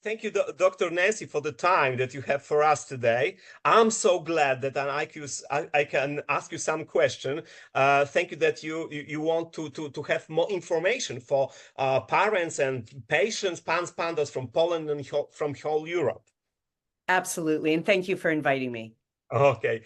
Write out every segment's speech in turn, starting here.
Thank you, Dr. Nancy, for the time that you have for us today. I'm so glad that I can ask you some question. Thank you that you want to have more information for parents and patients, pandas from Poland and from whole Europe. Absolutely, and thank you for inviting me. Okay.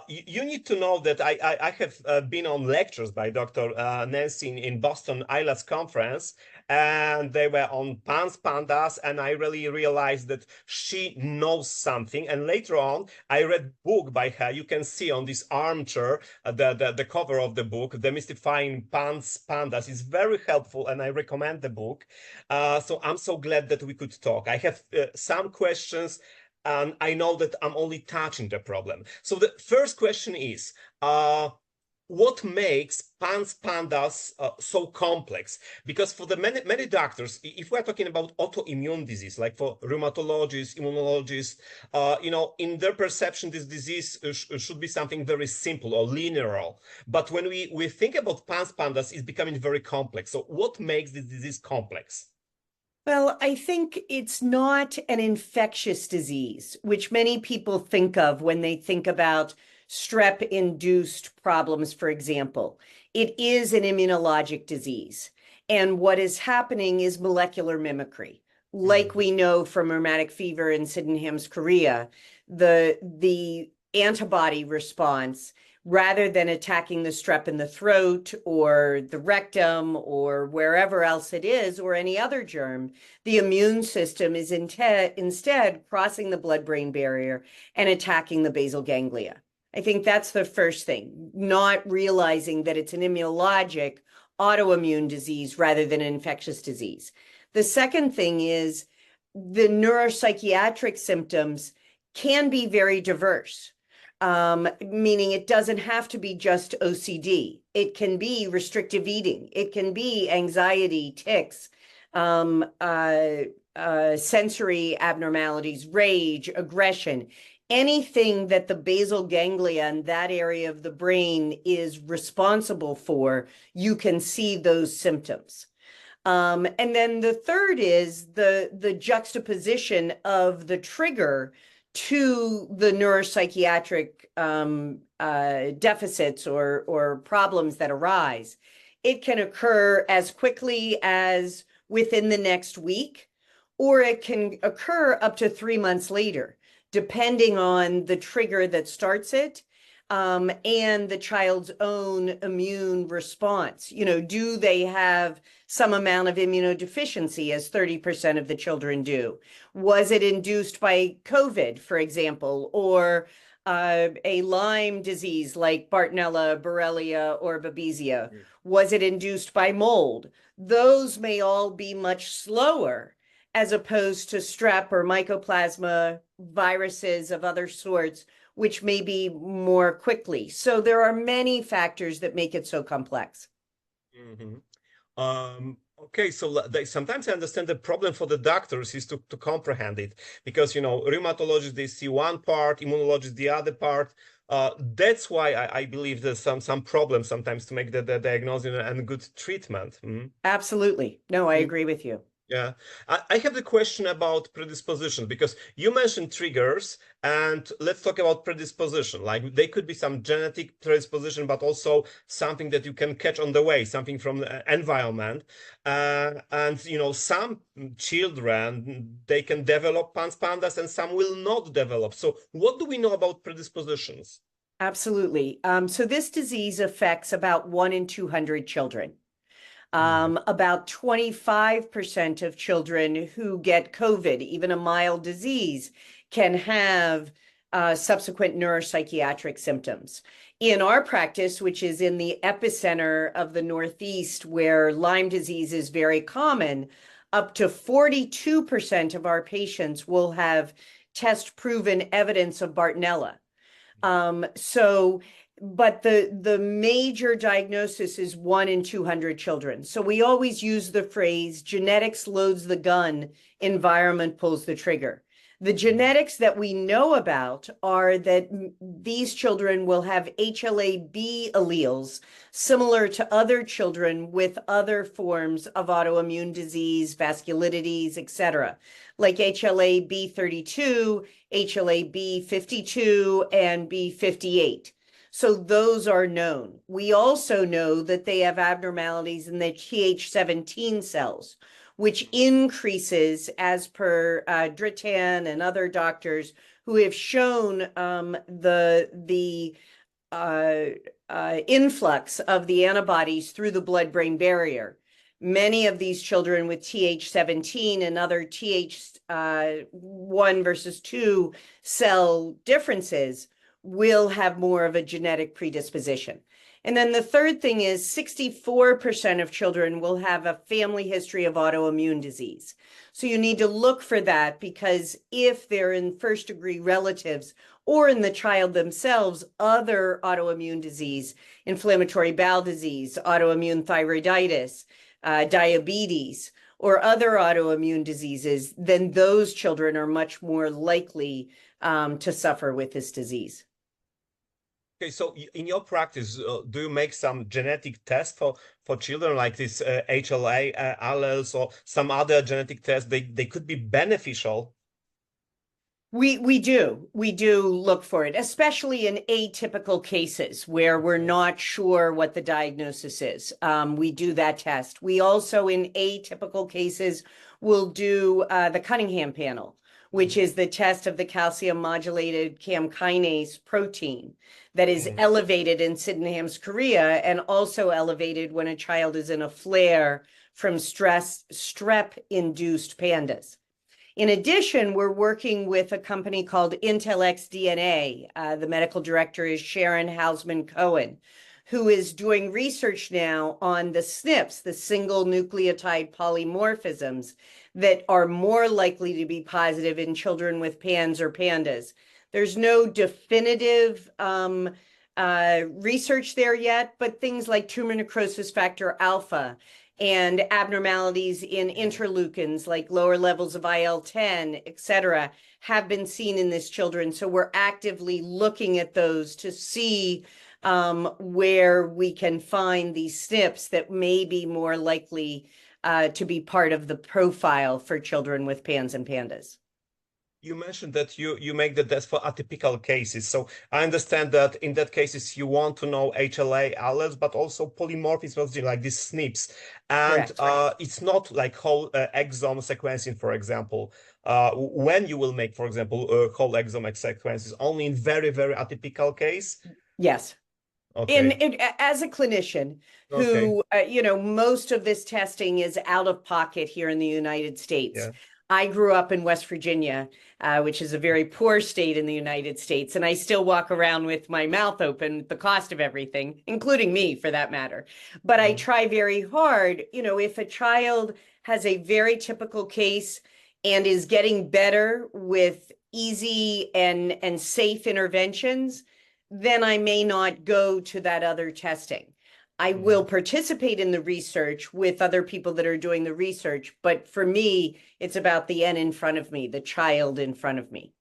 You need to know that I have been on lectures by Dr. Nancy in Boston ILAS conference, and they were on PANDAS, and I really realized that she knows something. And later on, I read book by her. You can see on this armchair, the cover of the book, Demystifying PANDAS is very helpful, and I recommend the book. So I'm so glad that we could talk. I have some questions, and I know that I'm only touching the problem. So the first question is, what makes PANDAS so complex? Because for the many doctors, if we're talking about autoimmune disease, like for rheumatologists, immunologists, in their perception, this disease should be something very simple or linear. But when we think about PANDAS, it's becoming very complex. So what makes this disease complex? Well, I think it's not an infectious disease, which many people think of when they think about strep-induced problems, for example. It is an immunologic disease. And what is happening is molecular mimicry. Like we know from rheumatic fever in Sydenham's chorea, the antibody response, rather than attacking the strep in the throat or the rectum or wherever else it is, or any other germ, the immune system is instead crossing the blood-brain barrier and attacking the basal ganglia. I think that's the first thing, not realizing that it's an immunologic autoimmune disease rather than an infectious disease. The second thing is the neuropsychiatric symptoms can be very diverse. Meaning it doesn't have to be just OCD. It can be restrictive eating. It can be anxiety, tics, sensory abnormalities, rage, aggression, anything that the basal ganglia and that area of the brain is responsible for, you can see those symptoms. And then the third is the juxtaposition of the trigger to the neuropsychiatric deficits or problems that arise. It can occur as quickly as within the next week, or it can occur up to 3 months later, depending on the trigger that starts it and the child's own immune response. Do they have some amount of immunodeficiency, as 30% of the children do? Was it induced by COVID, for example, or a Lyme disease like Bartonella, Borrelia, or Babesia? Was it induced by mold? Those may all be much slower as opposed to strep or mycoplasma viruses of other sorts, which may be more quickly. So there are many factors that make it so complex. Okay, so sometimes I understand the problem for the doctors is to comprehend it, because rheumatologists, they see one part, immunologists the other part. That's why I believe there's some problems sometimes to make the diagnosis and good treatment. Absolutely. No, I agree with you. Yeah, I have the question about predisposition, because you mentioned triggers, and let's talk about predisposition. Like they could be some genetic predisposition, but also something that you can catch on the way, something from the environment. And some children, they can develop PANDAS and some will not develop. So what do we know about predispositions? Absolutely. So this disease affects about 1 in 200 children. About 25% of children who get COVID, even a mild disease, can have subsequent neuropsychiatric symptoms. In our practice, which is in the epicenter of the Northeast, where Lyme disease is very common, up to 42% of our patients will have test-proven evidence of Bartonella. But the major diagnosis is 1 in 200 children. So we always use the phrase, genetics loads the gun, environment pulls the trigger. The genetics that we know about are that these children will have HLA-B alleles similar to other children with other forms of autoimmune disease, vasculitides, etc., like HLA-B32, HLA-B52, and B58. So those are known. We also know that they have abnormalities in the Th17 cells, which increases as per Dritan and other doctors who have shown the influx of the antibodies through the blood-brain barrier. Many of these children with Th17 and other Th1 versus 2 cell differences will have more of a genetic predisposition. And then the third thing is 64% of children will have a family history of autoimmune disease. So you need to look for that, because if they're in first-degree relatives or in the child themselves, other autoimmune disease, inflammatory bowel disease, autoimmune thyroiditis, diabetes, or other autoimmune diseases, then those children are much more likely to suffer with this disease. Okay, so in your practice, do you make some genetic tests for children like this HLA alleles or some other genetic tests? They could be beneficial. We do look for it, especially in atypical cases where we're not sure what the diagnosis is. We do that test. We also, in atypical cases, will do the Cunningham panel, which is the test of the calcium modulated CAM kinase protein that is elevated in Sydenham's chorea and also elevated when a child is in a flare from strep-induced PANDAS. In addition, we're working with a company called Intellex DNA. The medical director is Sharon Hausman Cohen, who is doing research now on the SNPs, the single nucleotide polymorphisms, that are more likely to be positive in children with PANS or PANDAS. There's no definitive research there yet, but things like tumor necrosis factor alpha and abnormalities in interleukins like lower levels of IL-10, et cetera, have been seen in this children. So we're actively looking at those to see where we can find these SNPs that may be more likely to be part of the profile for children with PANS and PANDAS. You mentioned that you make the test for atypical cases. So I understand that in that cases you want to know HLA alleles, but also polymorphisms like these SNPs. And it's not like whole exome sequencing, for example. When you will make, for example, whole exome sequences, only in very, very atypical case? Yes. Okay. As a clinician who, most of this testing is out of pocket here in the United States. Yeah. I grew up in West Virginia, which is a very poor state in the United States, and I still walk around with my mouth open at the cost of everything, including me for that matter. But I try very hard, if a child has a very typical case and is getting better with easy and safe interventions, then I may not go to that other testing. I will participate in the research with other people that are doing the research, but for me, it's about the N in front of me, the child in front of me.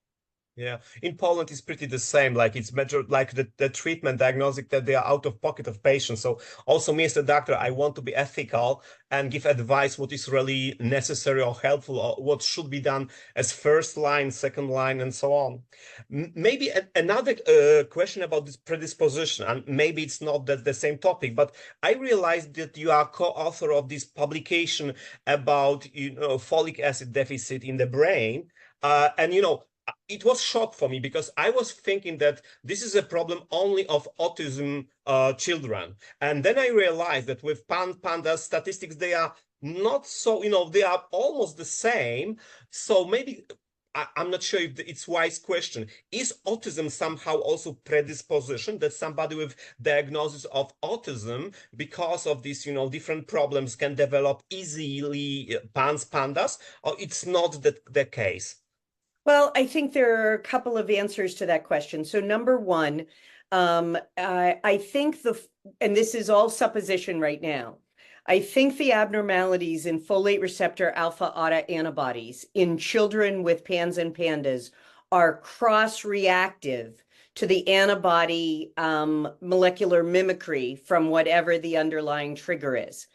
Yeah, in Poland, it's pretty the same. Like it's measured, like the treatment diagnostic that they are out of pocket of patients. So also me as a doctor, I want to be ethical and give advice what is really necessary or helpful or what should be done as first line, second line, and so on. Maybe another question about this predisposition, and maybe it's not the same topic, but I realized that you are co-author of this publication about folic acid deficit in the brain, and it was shock for me because I was thinking that this is a problem only of autism children. And then I realized that with PANDAS statistics, they are not so, they are almost the same. So maybe, I'm not sure if it's a wise question. Is autism somehow also predisposition that somebody with diagnosis of autism, because of these, different problems can develop easily PANDAS, or it's not the case? Well, I think there are a couple of answers to that question. So number one, I think and this is all supposition right now, I think the abnormalities in folate receptor alpha autoantibodies in children with PANS and PANDAS are cross-reactive to the antibody molecular mimicry from whatever the underlying trigger is.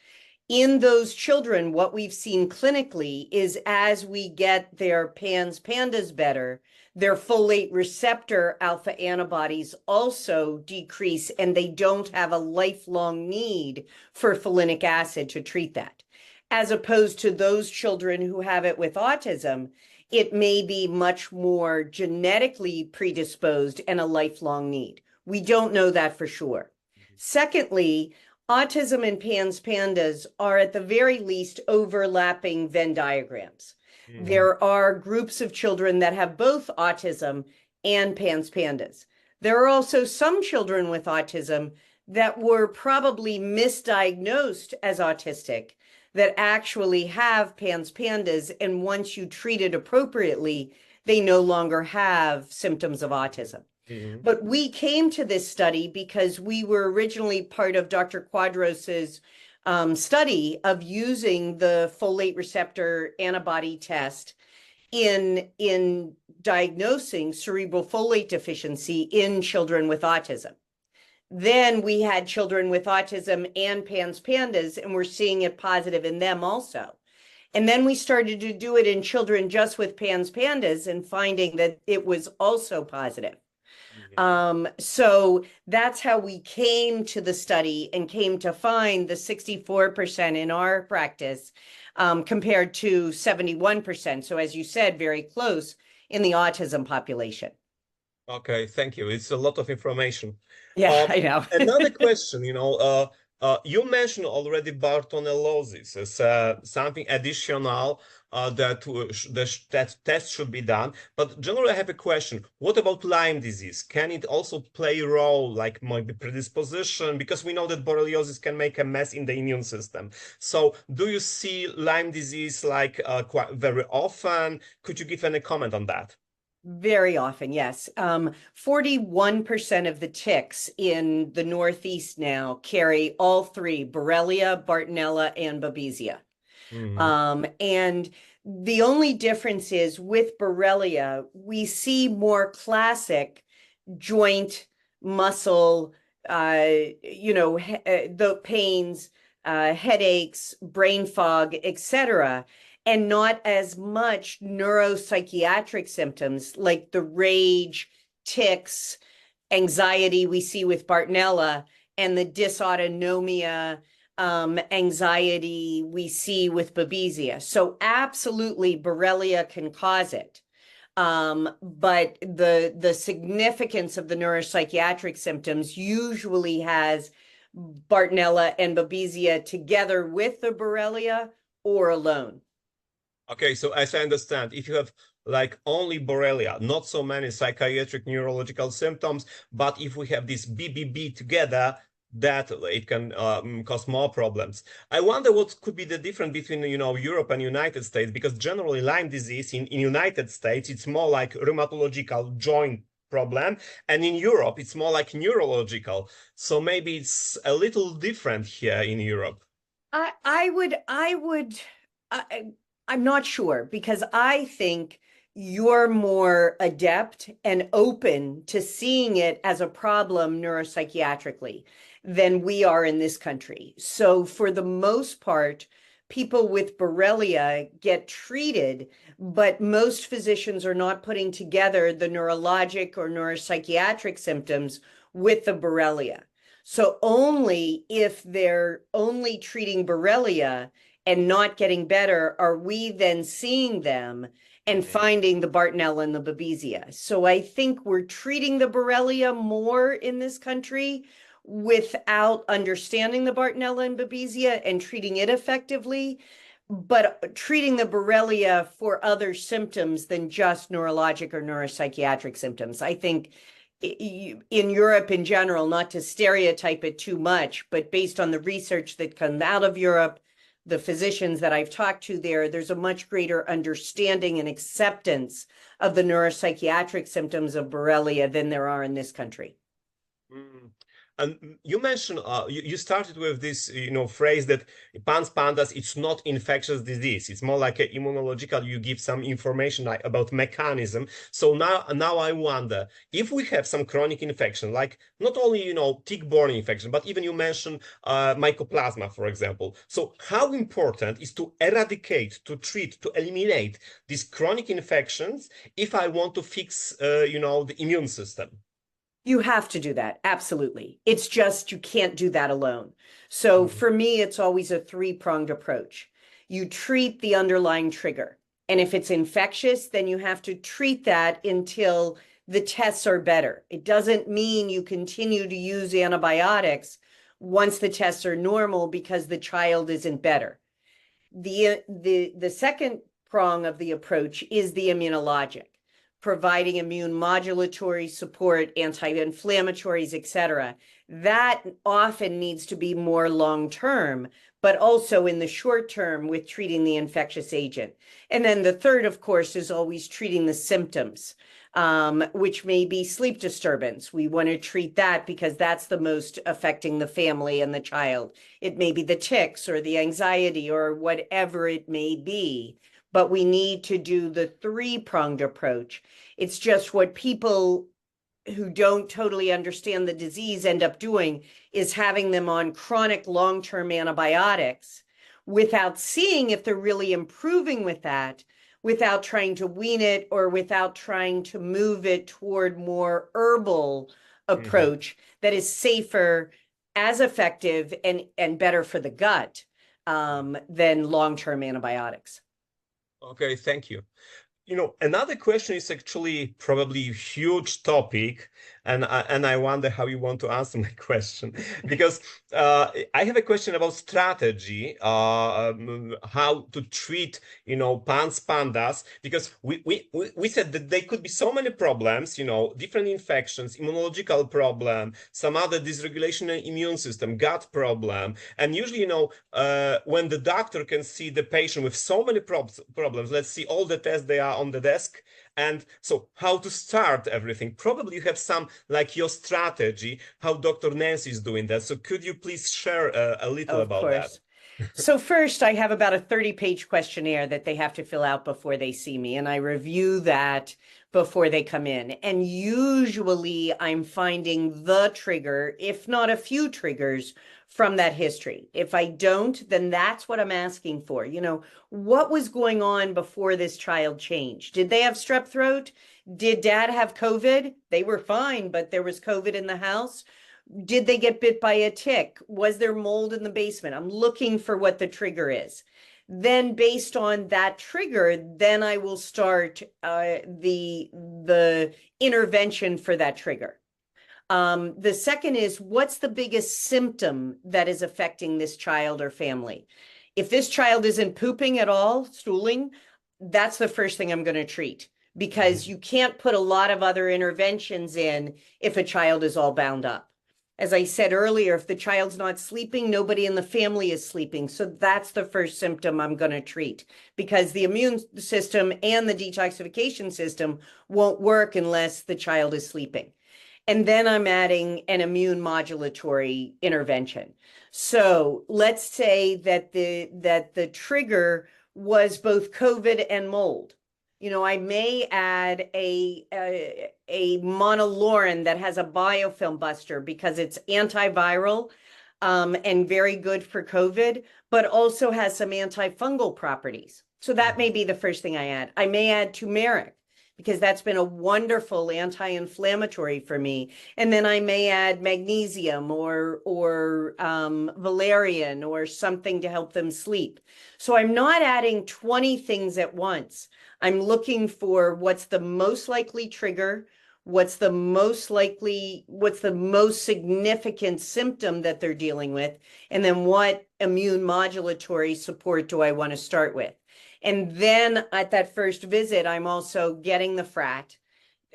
In those children, what we've seen clinically is as we get their PANS, PANDAS better, their folate receptor alpha antibodies also decrease, and they don't have a lifelong need for folinic acid to treat that. As opposed to those children who have it with autism, it may be much more genetically predisposed and a lifelong need. We don't know that for sure. Secondly, autism and PANS PANDAS are at the very least overlapping Venn diagrams. There are groups of children that have both autism and PANS PANDAS. There are also some children with autism that were probably misdiagnosed as autistic that actually have PANS PANDAS, and once you treat it appropriately, they no longer have symptoms of autism. But we came to this study because we were originally part of Dr. Quadros's study of using the folate receptor antibody test in diagnosing cerebral folate deficiency in children with autism. Then we had children with autism and PANS PANDAS, and we're seeing it positive in them also. And then we started to do it in children just with PANS PANDAS and finding that it was also positive. So that's how we came to the study and came to find the 64% in our practice compared to 71%. So as you said, very close in the autism population. Okay, thank you. It's a lot of information. Yeah, I know. Another question, you mentioned already Bartonellosis as something additional that test should be done. But generally, I have a question. What about Lyme disease? Can it also play a role, like maybe predisposition? Because we know that borreliosis can make a mess in the immune system. So do you see Lyme disease like quite very often? Could you give any comment on that? Very often, yes. 41% of the ticks in the Northeast now carry all three, Borrelia, Bartonella, and Babesia. And the only difference is with Borrelia, we see more classic joint, muscle, the pains, headaches, brain fog, etc., and not as much neuropsychiatric symptoms like the rage, tics, anxiety we see with Bartonella, and the dysautonomia, anxiety we see with Babesia. So absolutely Borrelia can cause it. But the significance of the neuropsychiatric symptoms usually has Bartonella and Babesia together with the Borrelia or alone. Okay, so as I understand, if you have like only Borrelia, not so many psychiatric neurological symptoms, but if we have this BBB together, that it can cause more problems. I wonder what could be the difference between, Europe and United States, because generally Lyme disease in United States, it's more like rheumatological joint problem, and in Europe, it's more like neurological. So maybe it's a little different here in Europe. I'm not sure, because I think you're more adept and open to seeing it as a problem neuropsychiatrically than we are in this country. So for the most part, people with Borrelia get treated, but most physicians are not putting together the neurologic or neuropsychiatric symptoms with the Borrelia. So only if they're only treating Borrelia and not getting better are we then seeing them and finding the Bartonella and the Babesia. So I think we're treating the Borrelia more in this country without understanding the Bartonella and Babesia and treating it effectively, but treating the Borrelia for other symptoms than just neurologic or neuropsychiatric symptoms. I think in Europe in general, not to stereotype it too much, but based on the research that comes out of Europe, the physicians that I've talked to there, there's a much greater understanding and acceptance of the neuropsychiatric symptoms of Borrelia than there are in this country. And you mentioned, you started with this, phrase that PANS pandas, it's not infectious disease. It's more like a immunological. You give some information about mechanism. So now I wonder if we have some chronic infection, like not only, tick-borne infection, but even you mentioned mycoplasma, for example. So how important is to eradicate, to treat, to eliminate these chronic infections if I want to fix, the immune system? You have to do that. Absolutely. It's just you can't do that alone. So for me, it's always a three-pronged approach. You treat the underlying trigger. And if it's infectious, then you have to treat that until the tests are better. It doesn't mean you continue to use antibiotics once the tests are normal because the child isn't better. The second prong of the approach is the immunologic, providing immune modulatory support, anti-inflammatories, etc. That often needs to be more long-term, but also in the short term with treating the infectious agent. And then the third, of course, is always treating the symptoms, which may be sleep disturbance. We want to treat that because that's the most affecting the family and the child. It may be the tics or the anxiety or whatever it may be. But we need to do the three-pronged approach. It's just what people who don't totally understand the disease end up doing is having them on chronic long-term antibiotics without seeing if they're really improving with that, without trying to wean it or without trying to move it toward more herbal approach that is safer, as effective, and better for the gut than long-term antibiotics. Okay, thank you. Another question is actually probably a huge topic, and I wonder how you want to answer my question, because I have a question about strategy, how to treat, PANS pandas, because we said that there could be so many problems, different infections, immunological problem, some other dysregulation in immune system, gut problem, and usually, when the doctor can see the patient with so many problems, let's see all the tests they are on the desk. And so how to start everything? Probably you have some, like your strategy, how Dr. Nancy is doing that. So could you please share a little about that? So first, I have about a 30-page questionnaire that they have to fill out before they see me, and I review that before they come in. And usually I'm finding the trigger, if not a few triggers, from that history. If I don't, then that's what I'm asking for. What was going on before this child changed? Did they have strep throat? Did dad have COVID? They were fine, but there was COVID in the house. Did they get bit by a tick? Was there mold in the basement? I'm looking for what the trigger is. Then based on that trigger, then I will start the intervention for that trigger. The second is, what's the biggest symptom that is affecting this child or family? If this child isn't pooping at all, stooling, that's the first thing I'm going to treat, because you can't put a lot of other interventions in if a child is all bound up. As I said earlier, if the child's not sleeping, nobody in the family is sleeping. So that's the first symptom I'm going to treat, because the immune system and the detoxification system won't work unless the child is sleeping. And then I'm adding an immune modulatory intervention. So let's say that the trigger was both COVID and mold. I may add a monolaurin that has a biofilm buster because it's antiviral and very good for COVID, but also has some antifungal properties. So that may be the first thing I add. I may add turmeric, because that's been a wonderful anti-inflammatory for me. And then I may add magnesium or valerian or something to help them sleep. So I'm not adding 20 things at once. I'm looking for what's the most likely trigger, what's the most significant symptom that they're dealing with, and then what immune modulatory support do I want to start with. And then at that first visit, I'm also getting the frat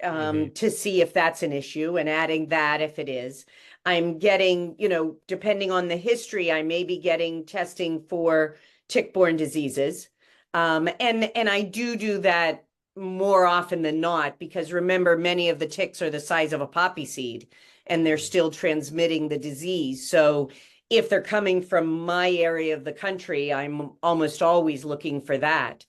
to see if that's an issue and adding that if it is. I'm getting, depending on the history, I may be getting testing for tick-borne diseases. And I do that more often than not, because remember, many of the ticks are the size of a poppy seed. and they're still transmitting the disease. So if they're coming from my area of the country, I'm almost always looking for that.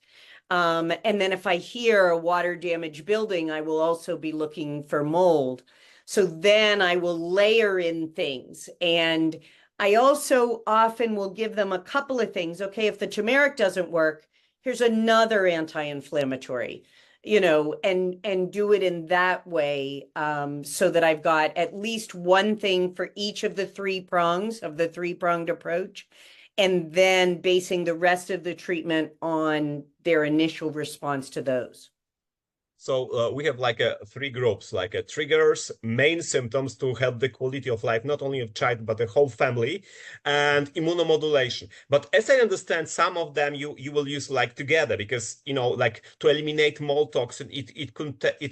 And then if I hear a water damaged building, I will also be looking for mold. So then I will layer in things. And I also often will give them a couple of things. Okay, if the turmeric doesn't work, here's another anti-inflammatory, and do it in that way, so that I've got at least one thing for each of the three prongs of the three-pronged approach, and then basing the rest of the treatment on their initial response to those. So we have like three groups, like triggers, main symptoms to help the quality of life, not only of child, but the whole family, and immunomodulation. But as I understand, some of them you will use like together because, like to eliminate mold toxin, it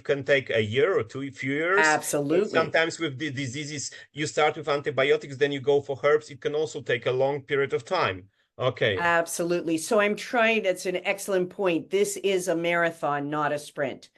can take a year or two, a few years. Absolutely. Sometimes with the diseases, you start with antibiotics, then you go for herbs. It can also take a long period of time. Okay. Absolutely. So that's an excellent point. This is a marathon, not a sprint.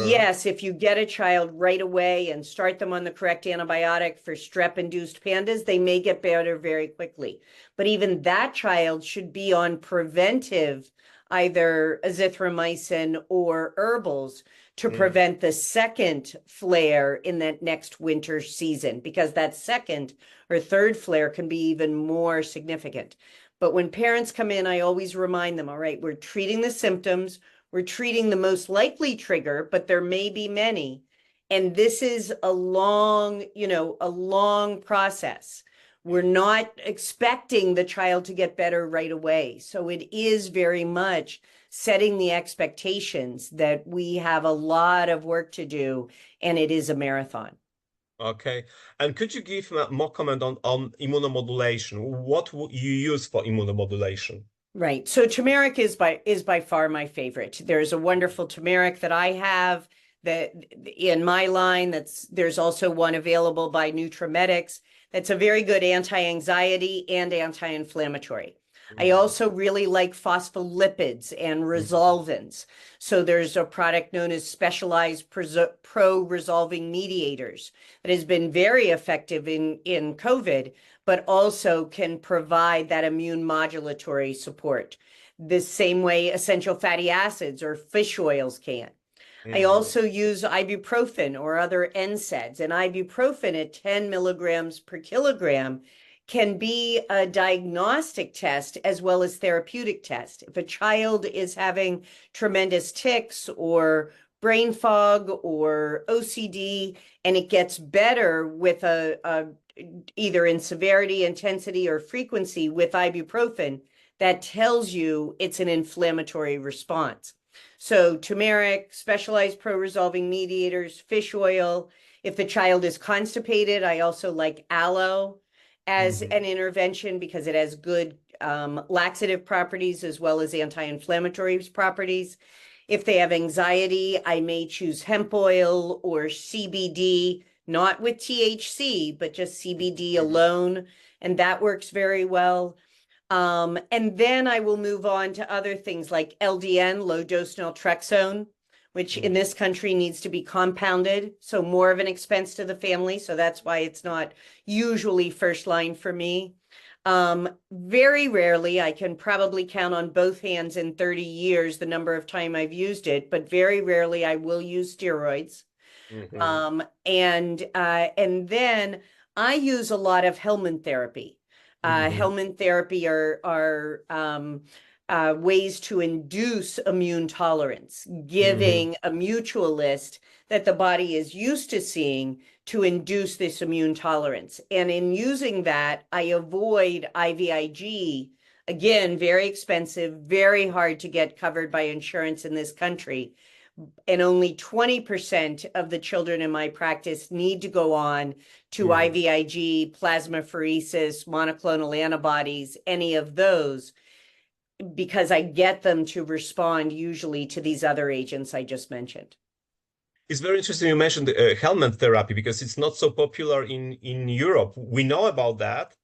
Yes, if you get a child right away and start them on the correct antibiotic for strep-induced PANDAS, they may get better very quickly. But even that child should be on preventive, either azithromycin or herbals, to prevent the second flare in that next winter season, because that second or third flare can be even more significant. But when parents come in, I always remind them, all right, we're treating the symptoms, we're treating the most likely trigger, but there may be many. And this is a long process. We're not expecting the child to get better right away. So it is very much setting the expectations that we have a lot of work to do, and it is a marathon. Okay. And could you give more comment on immunomodulation? What would you use for immunomodulation? Right. So turmeric is by far my favorite. There's a wonderful turmeric that I have that in my line, there's also one available by Nutramedics. That's a very good anti-anxiety and anti-inflammatory. I also really like phospholipids and resolvins. So there's a product known as specialized pro-resolving mediators that has been very effective in COVID, but also can provide that immune modulatory support. The same way essential fatty acids or fish oils can. I also use ibuprofen or other NSAIDs, and ibuprofen at 10 milligrams per kilogram can be a diagnostic test as well as therapeutic test. If a child is having tremendous tics or brain fog or OCD, and it gets better with either in severity, intensity, or frequency with ibuprofen, that tells you it's an inflammatory response. So turmeric, specialized pro-resolving mediators, fish oil. If the child is constipated, I also like aloe as an intervention because it has good laxative properties as well as anti-inflammatory properties. If they have anxiety, I may choose hemp oil or CBD, not with THC, but just CBD alone, and that works very well. And then I will move on to other things like LDN, low-dose naltrexone, which in this country needs to be compounded, so more of an expense to the family. So that's why it's not usually first line for me. Very rarely, I can probably count on both hands in 30 years the number of time I've used it, but very rarely I will use steroids. And then I use a lot of Hellman therapy. Hellman therapy are ways to induce immune tolerance, giving a mutualist that the body is used to seeing to induce this immune tolerance. And in using that, I avoid IVIG, again, very expensive, very hard to get covered by insurance in this country. And only 20% of the children in my practice need to go on to IVIG, plasmapheresis, monoclonal antibodies, any of those, because I get them to respond usually to these other agents I just mentioned. It's very interesting you mentioned Hellman therapy because it's not so popular in Europe. We know about that,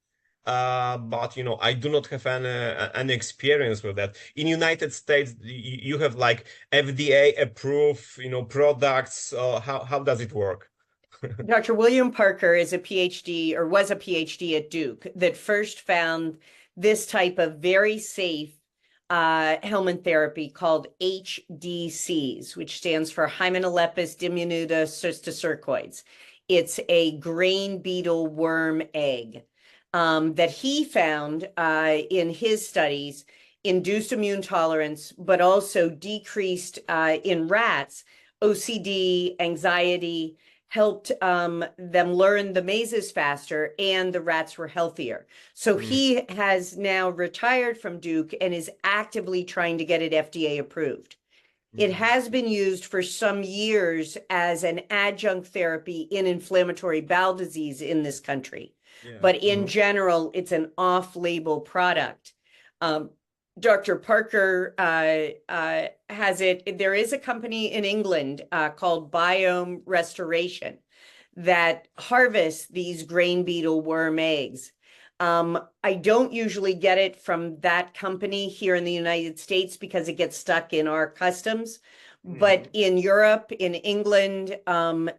but I do not have any experience with that. In United States, you have like FDA approved, products. How does it work? Dr. William Parker is a PhD, or was a PhD at Duke, that first found this type of very safe helminth therapy called HDCs, which stands for Hymenopus diminuta cysticercoids. It's a grain beetle worm egg that he found in his studies induced immune tolerance, but also decreased in rats OCD, anxiety, helped them learn the mazes faster, and the rats were healthier. So he has now retired from Duke and is actively trying to get it FDA approved. It has been used for some years as an adjunct therapy in inflammatory bowel disease in this country. Yeah. But in general, it's an off-label product. Dr. Parker has it. There is a company in England called Biome Restoration that harvests these grain beetle worm eggs. I don't usually get it from that company here in the United States because it gets stuck in our customs. But in Europe, in England,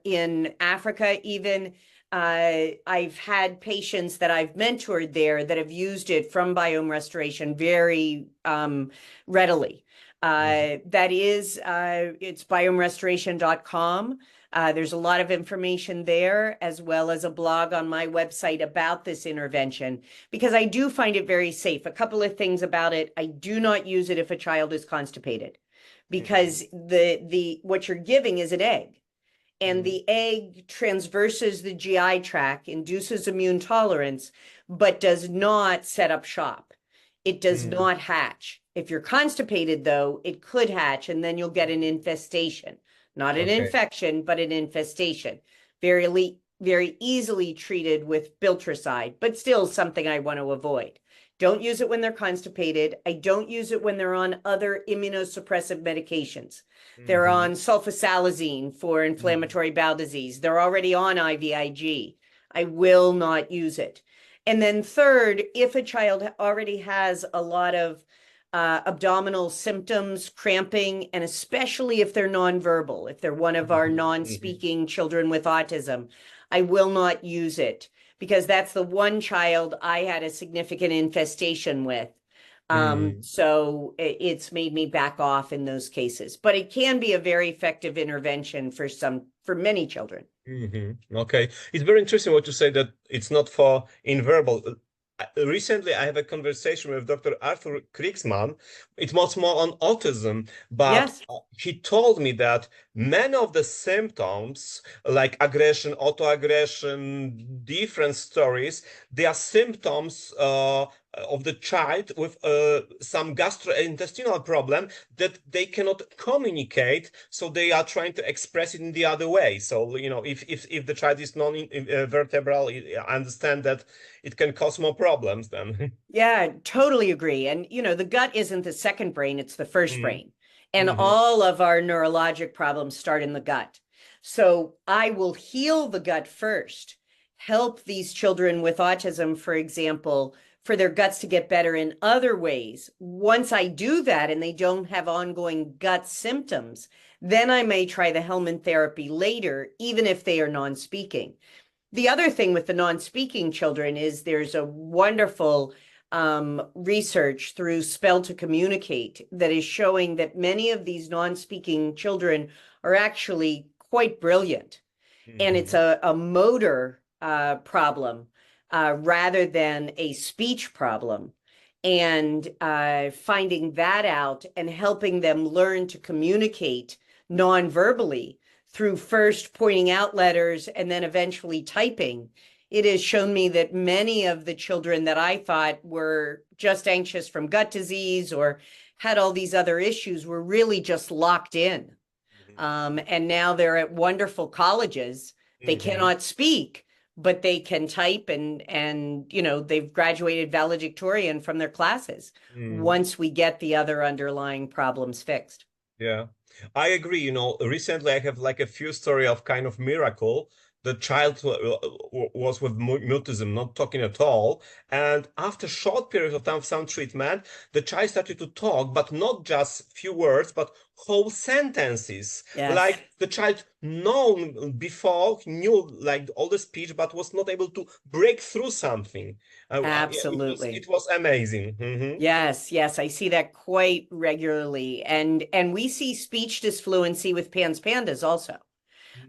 in Africa even, I've had patients that I've mentored there that have used it from Biome Restoration very readily. That is, it's biomerestoration.com. There's a lot of information there, as well as a blog on my website about this intervention, because I do find it very safe. A couple of things about it: I do not use it if a child is constipated, because what you're giving is an egg. And the egg transverses the GI tract, induces immune tolerance, but does not set up shop. It does not hatch. If you're constipated, though, it could hatch, and then you'll get an infestation. Not an infection, but an infestation. Very easily treated with biltricide, but still something I want to avoid. Don't use it when they're constipated. I don't use it when they're on other immunosuppressive medications. They're on sulfasalazine for inflammatory bowel disease. They're already on IVIG. I will not use it. And then third, if a child already has a lot of abdominal symptoms, cramping, and especially if they're nonverbal, if they're one of our non-speaking children with autism, I will not use it, because that's the one child I had a significant infestation with. So it's made me back off in those cases, but it can be a very effective intervention for many children. Okay. It's very interesting what you say, that it's not for inverbal. Recently, I have a conversation with Dr. Arthur Kriegsman. It was more on autism, but he told me that many of the symptoms, like aggression, autoaggression, different stories, they are symptoms of the child with some gastrointestinal problem that they cannot communicate, so they are trying to express it in the other way. So, you know, if the child is non-vertebral, I understand that it can cause more problems then. Yeah, totally agree. And, you know, the gut isn't the second brain, it's the first brain. And all of our neurologic problems start in the gut. So I will heal the gut first, help these children with autism, for example, for their guts to get better in other ways. Once I do that and they don't have ongoing gut symptoms, then I may try the helminth therapy later, even if they are non-speaking. The other thing with the non-speaking children is there's a wonderful research through Spell to Communicate that is showing that many of these non-speaking children are actually quite brilliant. And it's a motor problem rather than a speech problem. And finding that out and helping them learn to communicate non-verbally through first pointing out letters and then eventually typing, it has shown me that many of the children that I thought were just anxious from gut disease or had all these other issues were really just locked in. And now they're at wonderful colleges. They cannot speak, but they can type, and you know, they've graduated valedictorian from their classes once we get the other underlying problems fixed. Yeah, I agree. You know, recently I have like a few story of kind of miracle the child was with mutism, not talking at all. And after short period of time of some treatment, the child started to talk, but not just few words, but whole sentences. Yes. Like the child known before, knew like all the speech, but was not able to break through something. Absolutely. It was amazing. Mm-hmm. Yes, yes, I see that quite regularly. And we see speech disfluency with PANS pandas also.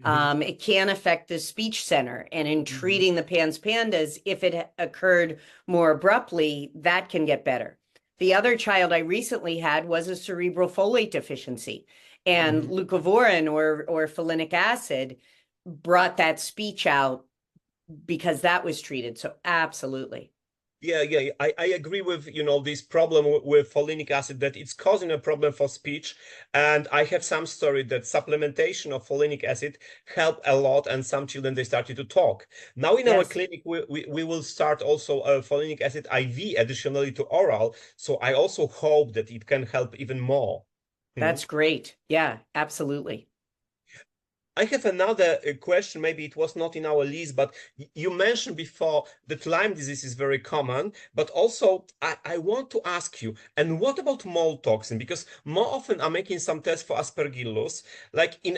It can affect the speech center, and in treating the PANS pandas, if it occurred more abruptly, that can get better. The other child I recently had was a cerebral folate deficiency, and leucovorin or folinic acid brought that speech out because that was treated. So absolutely. Yeah, I agree with, this problem with folinic acid, that it's causing a problem for speech. And I have some story that supplementation of folinic acid helped a lot, and some children, they started to talk. Now in our clinic, we will start also a folinic acid IV additionally to oral. So I also hope that it can help even more. That's great. Yeah, absolutely. I have another question. Maybe it was not in our list, but you mentioned before that Lyme disease is very common. But also, I want to ask you, and what about mold toxin? Because more often I'm making some tests for Aspergillus. Like in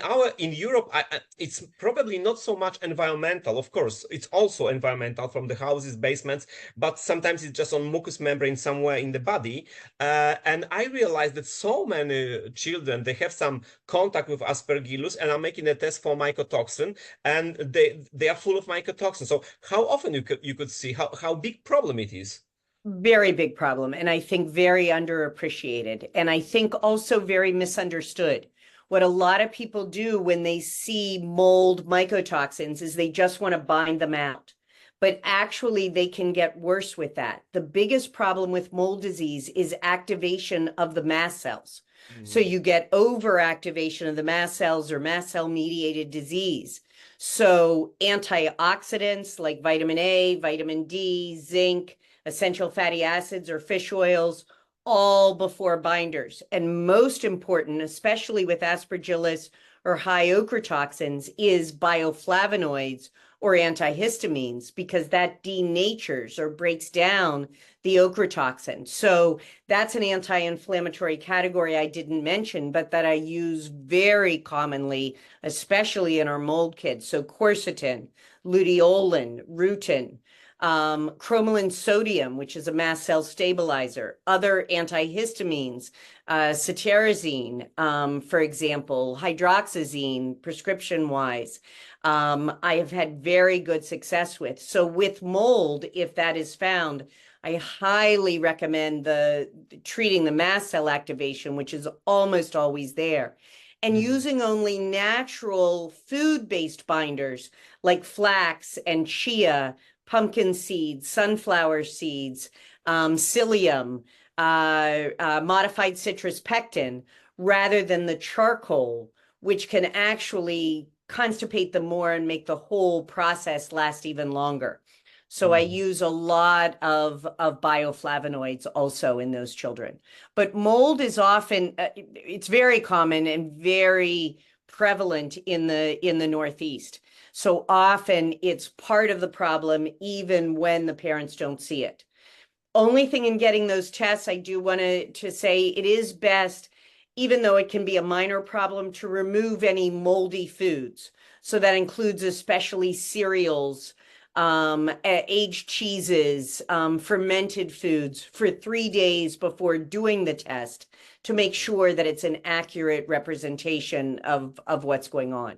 Europe, it's probably not so much environmental. Of course, it's also environmental from the houses, basements, but sometimes it's just on mucous membrane somewhere in the body. And I realized that so many children, they have some contact with Aspergillus, and I'm making a test for mycotoxin, and they are full of mycotoxin. So how often you could see how big problem it is? Very big problem, and I think very underappreciated, and I think also very misunderstood. What a lot of people do when they see mold mycotoxins is they just want to bind them out. But actually, they can get worse with that. The biggest problem with mold disease is activation of the mast cells. So you get overactivation of the mast cells or mast cell mediated disease. So antioxidants like vitamin A, vitamin D, zinc, essential fatty acids or fish oils, all before binders. And most important, especially with aspergillus or high ochratoxins, is bioflavonoids or antihistamines, because that denatures or breaks down the ochratoxin. So that's an anti-inflammatory category I didn't mention, but that I use very commonly, especially in our mold kids. So quercetin, luteolin, rutin, cromolyn sodium, which is a mast cell stabilizer, other antihistamines, cetirizine, for example, hydroxyzine, prescription-wise, I have had very good success with. So with mold, if that is found, I highly recommend treating the mast cell activation, which is almost always there, and using only natural food-based binders like flax and chia, pumpkin seeds, sunflower seeds, psyllium, modified citrus pectin, rather than the charcoal, which can actually constipate them more and make the whole process last even longer. So I use a lot of bioflavonoids also in those children. But mold is often, it's very common and very prevalent in the Northeast. So often it's part of the problem, even when the parents don't see it. Only thing in getting those tests, I do want to say it is best, even though it can be a minor problem, to remove any moldy foods. So that includes especially cereals, aged cheeses, fermented foods for 3 days before doing the test to make sure that it's an accurate representation of what's going on.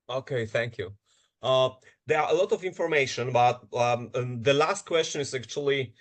Okay, thank you. There are a lot of information, but the last question is actually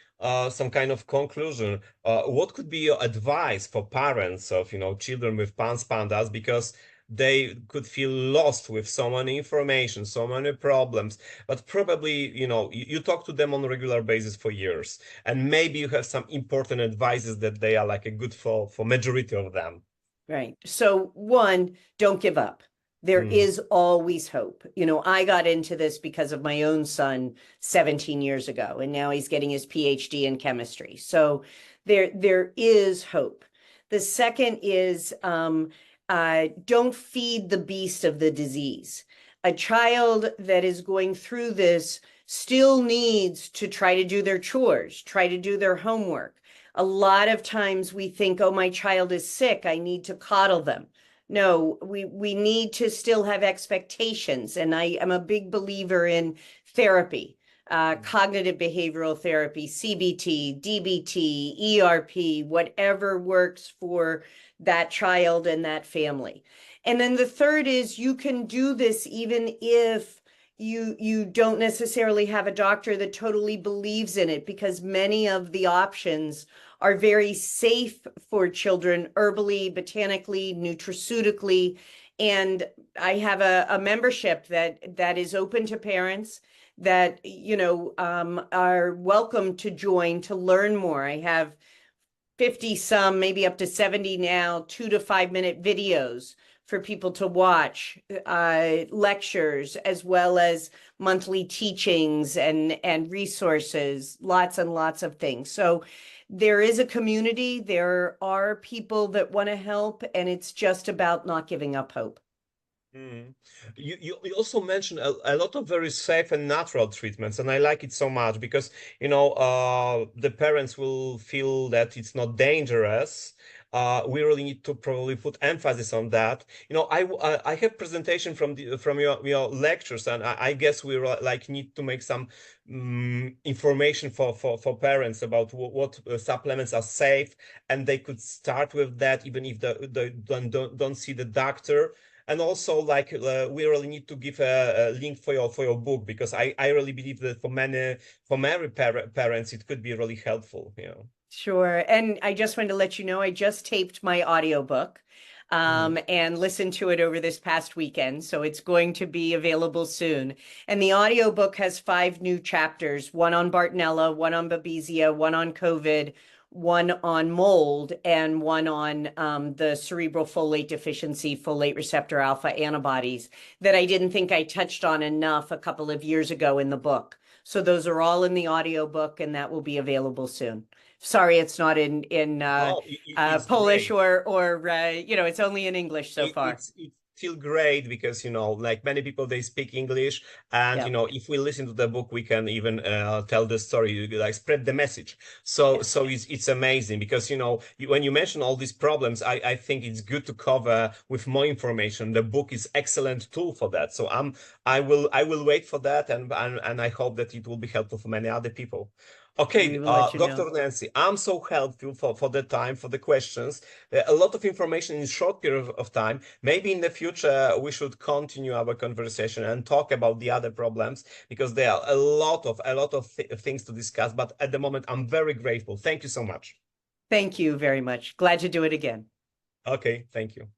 some kind of conclusion. What could be your advice for parents of, children with PANS PANDAS, because they could feel lost with so many information, so many problems, but probably, you talk to them on a regular basis for years, and maybe you have some important advices that they are like a good for majority of them. Right. So one, don't give up. There is always hope. I got into this because of my own son 17 years ago, and now he's getting his PhD in chemistry. So there is hope. The second is don't feed the beast of the disease. A child that is going through this still needs to try to do their chores, try to do their homework. A lot of times we think, oh, my child is sick, I need to coddle them. No, we need to still have expectations. And I am a big believer in therapy, cognitive behavioral therapy, CBT, DBT, ERP, whatever works for that child and that family. And then the third is you can do this even if you don't necessarily have a doctor that totally believes in it, because many of the options are very safe for children, herbally, botanically, nutraceutically. And I have a membership that is open to parents that, are welcome to join to learn more. I have 50 some, maybe up to 70 now, 2 to 5 minute videos for people to watch, lectures, as well as monthly teachings and resources, lots and lots of things. So there is a community, there are people that want to help, and it's just about not giving up hope. Mm. You also mentioned a lot of very safe and natural treatments, and I like it so much because the parents will feel that it's not dangerous. We really need to probably put emphasis on that. I have presentation from your lectures, and I guess we need to make some information for parents about what supplements are safe, and they could start with that even if they don't see the doctor. And also, we really need to give a link for your book, because I really believe that for many parents it could be really helpful. Sure. And I just wanted to let you know, I just taped my audiobook and listened to it over this past weekend. So it's going to be available soon. And the audiobook has 5 new chapters, one on Bartonella, one on Babesia, one on COVID, one on mold, and one on the cerebral folate deficiency, folate receptor alpha antibodies that I didn't think I touched on enough a couple of years ago in the book. So those are all in the audiobook, and that will be available soon. Sorry, it's not in It's Polish great. or it's only in English so far. It's still great because like many people, they speak English, and Yep. if we listen to the book, we can even tell the story, like spread the message. So it's amazing because when you mention all these problems, I think it's good to cover with more information. The book is excellent tool for that. So I will wait for that, and I hope that it will be helpful for many other people. Okay, We will let you know. Dr. Nancy, I'm so helpful for the time, for the questions. A lot of information in a short period of time. Maybe in the future, we should continue our conversation and talk about the other problems, because there are a lot of things to discuss. But at the moment, I'm very grateful. Thank you so much. Thank you very much. Glad to do it again. Okay, thank you.